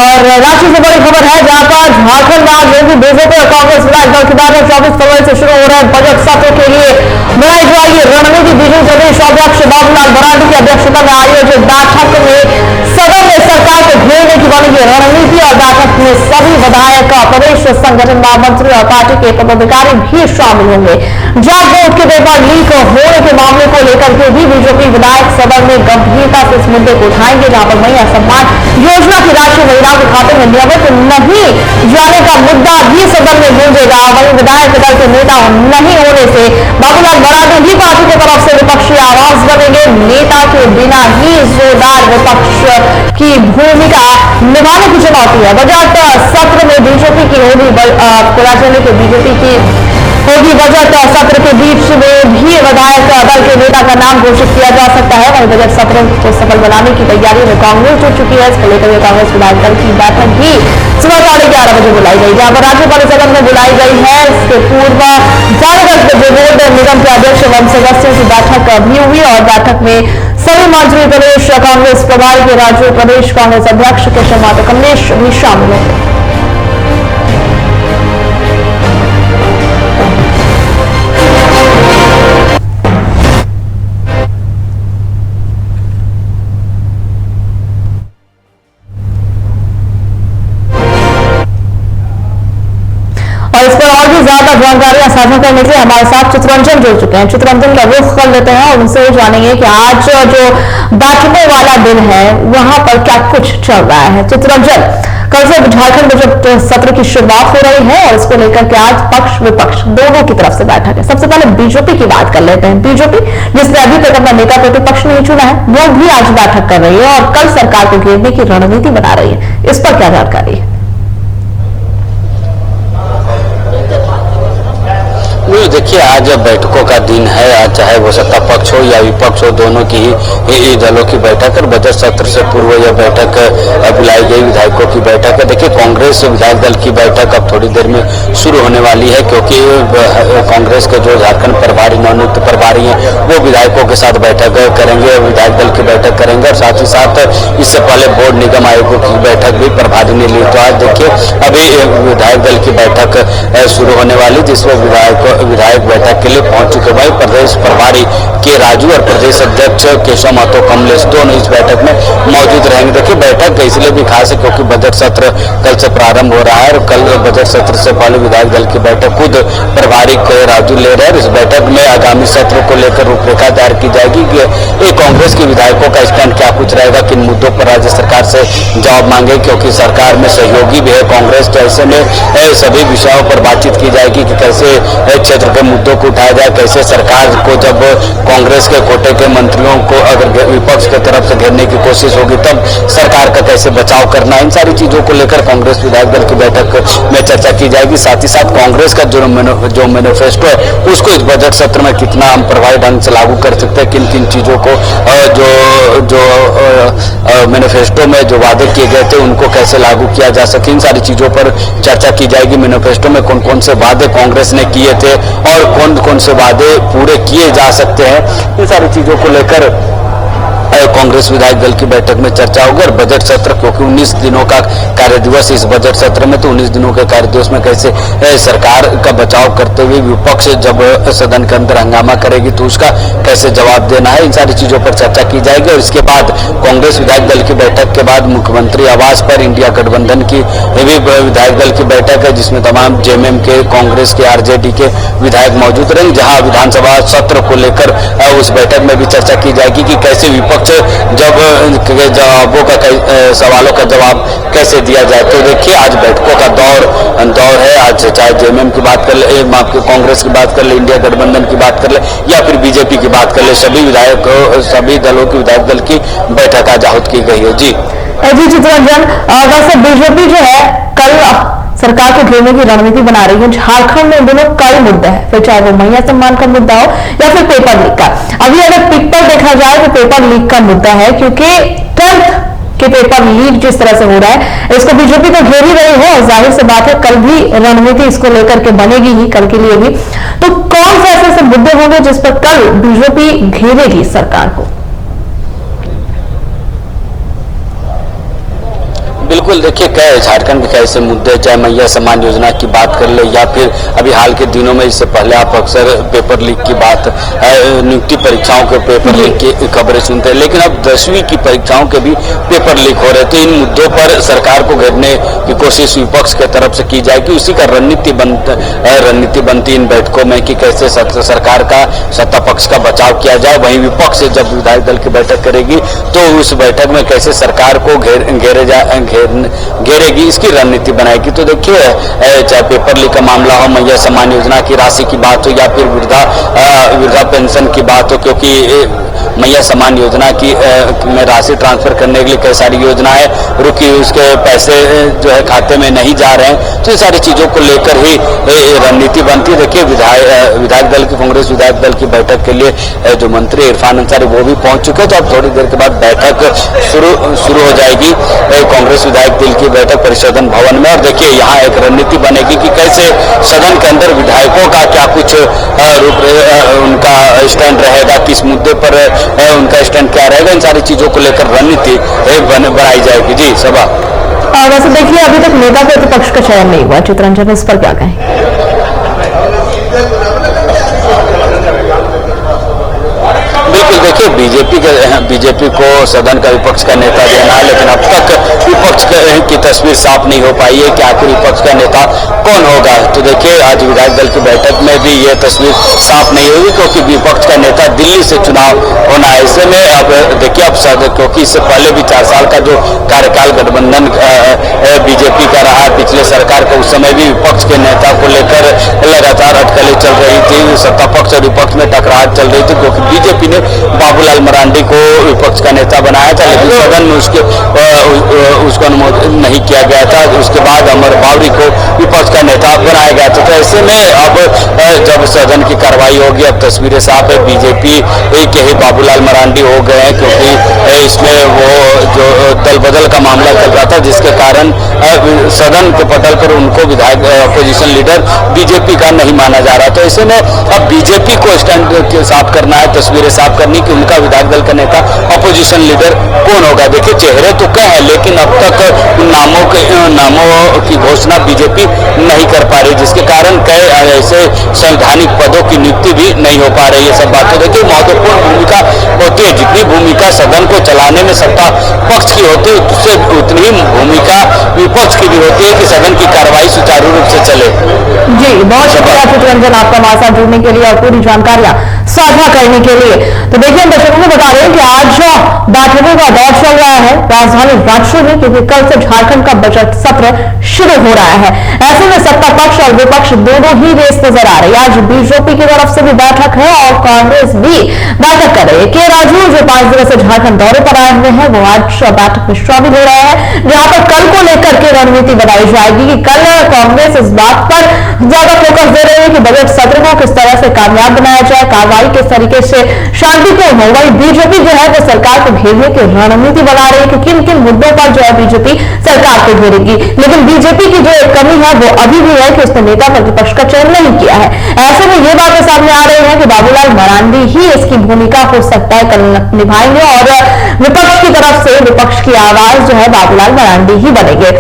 और राज्य से बड़ी खबर है जहां पर झारखंड राज्य में बीजेपी और कांग्रेस विधायक दल के द्वारा 24 फरवरी से शुरू हो रहे बजट सत्र के लिए बनाई जाएगी रणनीति। बीजेपी प्रदेश अध्यक्ष बाबूलाल मरांडी की अध्यक्षता में आयोजित बैठक में सदन में सरकार को घेरने की बनेगी रणनीति और बैठक में सभी विधायक, प्रदेश संगठन महामंत्री और पार्टी के पदाधिकारी भी शामिल होंगे। जॉब बोर्ड के पेपर लीक होने के मामले को लेकर के भी बीजेपी विधायक सदन में गंभीरता से इस मुद्दे को उठाएंगे, जहां पर महिला सम्मान योजना की राशि महिलाओं के खाते में नियमित नहीं जाने का मुद्दा भी सदन में गूंजेगा। वहीं विधायक दल के नेता नहीं होने से बाबूलाल मरांडी भी पार्टी की तरफ से विपक्षी आवाज बनेंगे। नेता के बिना ही जोरदार विपक्ष की भूमिका निभाने की चुनौती है। बजट सत्र में बीजेपी की होगी बीजेपी की होगी बजट सत्र के बीच में भी विधायक दल के नेता का नाम घोषित किया जा सकता है। वहीं बजट सत्र को सफल बनाने की तैयारी में कांग्रेस जुट चुकी है। इसको लेकर कांग्रेस विधायक दल की बैठक भी सुबह 11:30 बजे बुलाई गई, जहां पर राज्य परिषद में बुलाई गई है। इसके पूर्व 4 बजे बोर्ड निगम के अध्यक्ष एवं सदस्यों की बैठक भी हुई और बैठक में सभी मंत्री, प्रदेश कांग्रेस प्रभारी के राज्य प्रदेश कांग्रेस अध्यक्ष केशव महतो कमलेश भी शामिल होंगे। और इस पर और भी ज्यादा जानकारियां साझा करने के लिए हमारे साथ चित्ररंजन जुड़ चुके हैं। चित्ररंजन का रुख कर लेते हैं और उनसे जानेंगे कि आज जो बैठकों वाला दिन है वहां पर क्या कुछ चल रहा है। चित्ररंजन, कल से झारखंड बजट सत्र की शुरुआत हो रही है और इसको लेकर के आज पक्ष विपक्ष दोनों की तरफ से बैठक है। सबसे पहले बीजेपी की बात कर लेते हैं। बीजेपी जिसने अभी तक अपना नेता प्रतिपक्ष नहीं चुना है, वो भी आज बैठक कर रही है और कल सरकार को घेरने की रणनीति बना रही है। इस पर क्या जानकारी है? देखिए, आज बैठकों का दिन है। आज चाहे वो सत्ता पक्ष हो या विपक्ष हो, दोनों की ही दलों की बैठक है। बजट सत्र से पूर्व यह बैठक बुलाई गई विधायकों की बैठक है। देखिए, कांग्रेस विधायक दल की बैठक अब थोड़ी देर में शुरू होने वाली है, क्योंकि कांग्रेस के जो झारखंड प्रभारी, नवनियुक्त प्रभारी हैं, वो विधायकों के साथ बैठक करेंगे, विधायक दल की बैठक करेंगे और साथ ही साथ इससे पहले बोर्ड निगम आयोगों की बैठक भी प्रभारी ने ली। तो आज देखिए, अभी विधायक दल की बैठक शुरू होने वाली, जिसमें विधायक बैठक के लिए पहुंच चुके। भाई, प्रदेश प्रभारी के राजू और प्रदेश अध्यक्ष केशव महतो कमलेश दोनों इस बैठक में मौजूद रहेंगे। देखिए, बैठक इसलिए भी खास है क्योंकि बजट सत्र कल से प्रारंभ हो रहा है और कल बजट सत्र से पहले विधायक दल की बैठक खुद प्रभारी के राजू ले रहे हैं। इस बैठक में आगामी सत्र को लेकर रूपरेखा तैयार की जाएगी कि कांग्रेस के विधायकों का स्टैंड क्या कुछ रहेगा, किन मुद्दों पर राज्य सरकार से जवाब मांगे, क्योंकि सरकार में सहयोगी भी है कांग्रेस। तो ऐसे में सभी विषयों पर बातचीत की जाएगी कि कैसे क्षेत्र के मुद्दों को उठाया जाए, कैसे सरकार को जब कांग्रेस के कोटे के मंत्रियों को अगर विपक्ष की तरफ से घेरने की कोशिश होगी तब सरकार का कैसे बचाव करना, इन सारी चीजों को लेकर कांग्रेस विधायक दल की बैठक में चर्चा की जाएगी। साथ ही साथ कांग्रेस का जो मैनिफेस्टो है उसको इस बजट सत्र में कितना हम प्रभावी ढंग से लागू कर सकते हैं, किन किन चीजों को जो मैनिफेस्टो में जो वादे किए गए थे उनको कैसे लागू किया जा सके, इन सारी चीजों पर चर्चा की जाएगी। मैनिफेस्टो में कौन कौन से वादे कांग्रेस ने किए थे और कौन कौन से वादे पूरे किए जा सकते हैं, इन सारी चीजों को लेकर कांग्रेस विधायक दल की बैठक में चर्चा होगी। और बजट सत्र, क्योंकि 19 दिनों का कार्य दिवस इस बजट सत्र में, तो 19 दिनों के कार्य दिवस में कैसे सरकार का बचाव करते हुए विपक्ष जब सदन के अंदर हंगामा करेगी तो उसका कैसे जवाब देना है, इन सारी चीजों पर चर्चा की जाएगी। और इसके बाद कांग्रेस विधायक दल की बैठक के बाद मुख्यमंत्री आवास पर इंडिया गठबंधन की भी विधायक दल की बैठक है, जिसमें तमाम जेएमएम के, कांग्रेस के, आरजेडी के विधायक मौजूद रहेंगे, जहां विधानसभा सत्र को लेकर उस बैठक में भी चर्चा की जाएगी कि कैसे विपक्ष जब जवाबों का सवालों का जवाब कैसे दिया जाए। तो देखिए, आज बैठकों का दौर है। आज चाहे जेएमएम की बात कर ले, कांग्रेस की बात कर ले, इंडिया गठबंधन की बात कर ले या फिर बीजेपी की बात कर ले, सभी दलों की विधायक दल की बैठक आज आहूत की गई है। जी चित्ररंजन, वैसे बीजेपी जो है कल सरकार को घेरने की रणनीति बना रही है। झारखंड में दोनों कई मुद्दे हैं, फिर चाहे वो महिला सम्मान का मुद्दा हो या फिर पेपर लीक का। अभी अगर पिक पर देखा जाए तो पेपर लीक का मुद्दा है, क्योंकि 10th के पेपर लीक जिस तरह से हो रहा है इसको बीजेपी तो घेर ही रही है और जाहिर सी बात है कल भी रणनीति इसको लेकर के बनेगी ही, कल के लिए भी। तो कौन से ऐसे मुद्दे होंगे जिस पर कल बीजेपी घेरेगी सरकार को? बिल्कुल, देखिए झारखंड के कैसे मुद्दे, चाहे मैया सम्मान योजना की बात कर ले या फिर अभी हाल के दिनों में इससे पहले आप अक्सर पेपर लीक की बात, नियुक्ति परीक्षाओं के पेपर लीक की खबरें सुनते हैं, लेकिन अब 10वीं की परीक्षाओं के भी पेपर लीक हो रहे थे। इन मुद्दों पर सरकार को घेरने की कोशिश विपक्ष के तरफ से की जाएगी, उसी का रणनीति बनती इन बैठकों में कि कैसे सरकार का सत्ता पक्ष का बचाव किया जाए। वहीं विपक्ष से जब विधायक दल की बैठक करेगी तो उस बैठक में कैसे सरकार को घेरेगी, इसकी रणनीति बनाएगी। तो देखिए, चाहे पेपर लीक का मामला हो, मैया सम्मान योजना की राशि की बात हो या फिर वृद्धा पेंशन की बात हो, क्योंकि मैया सम्मान योजना की में राशि ट्रांसफर करने के लिए कई सारी योजनाएं रुकी, उसके पैसे जो है खाते में नहीं जा रहे हैं, तो ये सारी चीजों को लेकर ही रणनीति बनती है। देखिए, विधायक दल की कांग्रेस विधायक दल की बैठक के लिए जो मंत्री इरफान अंसारी वो भी पहुंच चुके हैं, तो अब थोड़ी देर के बाद बैठक शुरू हो जाएगी कांग्रेस विधायक दल की बैठक परिशोधन भवन में। और देखिए, यहाँ एक रणनीति बनेगी कि कैसे सदन के अंदर विधायकों का क्या कुछ उनका स्टैंड रहेगा, किस मुद्दे पर उनका स्टैंड क्या रहेगा, इन सारी चीजों को लेकर रणनीति बनाई जाएगी। जी सभा। वैसे देखिए, अभी तक नेता प्रतिपक्ष का चयन नहीं हुआ, चित्रंजन इस पर क्या कहें? बिल्कुल, देखिए बीजेपी को सदन का विपक्ष का नेता देना है, लेकिन अब तक विपक्ष की तस्वीर साफ नहीं हो पाई है कि आखिर विपक्ष का नेता कौन होगा। तो देखिए, आज विधायक दल की बैठक में भी ये तस्वीर साफ नहीं होगी, क्योंकि विपक्ष का नेता दिल्ली से चुनाव होना है। ऐसे में अब देखिए, क्योंकि इससे पहले भी 4 साल का जो कार्यकाल गठबंधन बीजेपी का रहा पिछले सरकार का, उस समय भी विपक्ष के नेता को लेकर लगातार अटकलें चल रही थी, सत्ता पक्ष और विपक्ष में टकराहट चल रही थी, क्योंकि बीजेपी ने बाबूलाल मरांडी को विपक्ष का नेता बनाया था, लेकिन सदन में उसको अनुमोदन नहीं किया गया था। उसके बाद अमर बावरी को विपक्ष का नेता बनाया गया था। तो ऐसे में अब जब सदन की कार्रवाई होगी, अब तस्वीरें साफ है, बीजेपी के ही बाबूलाल मरांडी हो गए हैं, क्योंकि इसमें वो जो दल बदल का मामला चल रहा था, जिसके कारण सदन के पटल पर उनको विधायक अपोजिशन लीडर बीजेपी का नहीं माना जा रहा। तो ऐसे में अब बीजेपी को स्टैंड साफ करना है, तस्वीरें साफ करनी कि उनका विधायक दल का नेता अपोजिशन लीडर कौन होगा। देखिए, चेहरे तो कई हैं, लेकिन अब तक उन नामों की घोषणा बीजेपी नहीं कर पा रही, जिसके कारण कई ऐसे संवैधानिक पदों की नियुक्ति भी नहीं हो पा रही है। सब बातें देखिए, महत्वपूर्ण भूमिका होती है, जितनी भूमिका सदन को चलाने में सत्ता पक्ष की होती है, उससे उतनी ही भूमिका विपक्ष की भी होती है कि सदन की कार्रवाई सुचारू रूप से चले। जी, बहुत शुक्रिया चित्रंजन, आपका हमारे साथ जुड़ने के लिए और पूरी जानकारियां साझा करने के लिए। तो देखिए, हम दर्शकों को बता रहे हैं कि आज बैठकों का दौर चल रहा है राजधानी रांची में, क्योंकि कल से झारखंड का बजट सत्र शुरू हो रहा है। ऐसे में सत्ता पक्ष और विपक्ष दोनों ही रेस नजर आ रही है। आज बीजेपी की तरफ से भी बैठक है और कांग्रेस भी बैठक कर रही है। के राजू जो 5 दिनों से झारखंड दौरे पर आए हुए हैं, वो आज बैठक में शामिल हो रहे हैं, जहां पर कल को लेकर के रणनीति बनाई जाएगी कि कल कांग्रेस इस बात पर ज्यादा फोकस दे रही है कि बजट सत्र को किस तरह से कामयाब बनाया जाए, कार्रवाई किस तरीके से शांतिपूर्ण हो। वही बीजेपी जो है वो सरकार को घेरने की रणनीति बना रही है कि किन किन मुद्दों पर जो है बीजेपी सरकार को घेरेगी। लेकिन बीजेपी की जो एक कमी है वो अभी भी है कि उसने नेता प्रतिपक्ष का चयन नहीं किया है। ऐसे में ये बातें सामने आ रही है कि बाबूलाल मरांडी ही इसकी भूमिका हो सकता है कल निभाएंगे और विपक्ष की तरफ से विपक्ष की आवाज जो है बाबूलाल मरांडी ही बनेंगे।